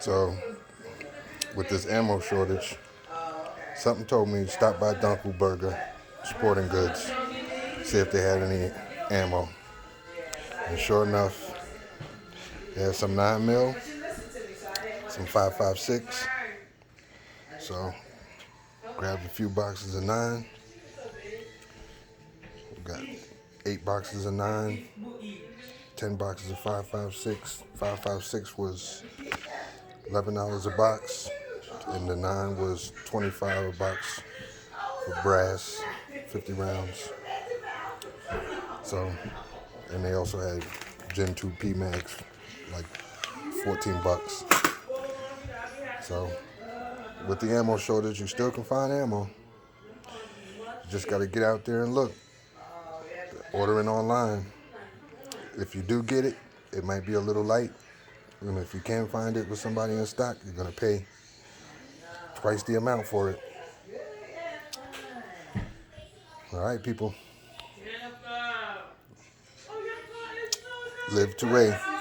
So with this ammo shortage, something told me stop by Dunkelberger Sporting Goods, see if they had any ammo. And sure enough, they had some 9 mil, some 5.56. So grabbed a few boxes of 9. We got 8 boxes of 9, 10 boxes of 5.56. 5.56 was $11 a box, and the 9 was $25 a box for brass, 50 rounds. So, and they also had Gen 2 P-Mags, like 14 bucks. So, with the ammo shortage, you still can find ammo. You just got to get out there and look. Ordering online. If you do get it, it might be a little light. And if you can't find it with somebody in stock, you're going to pay twice the amount for it. All right, people. Live to Ray.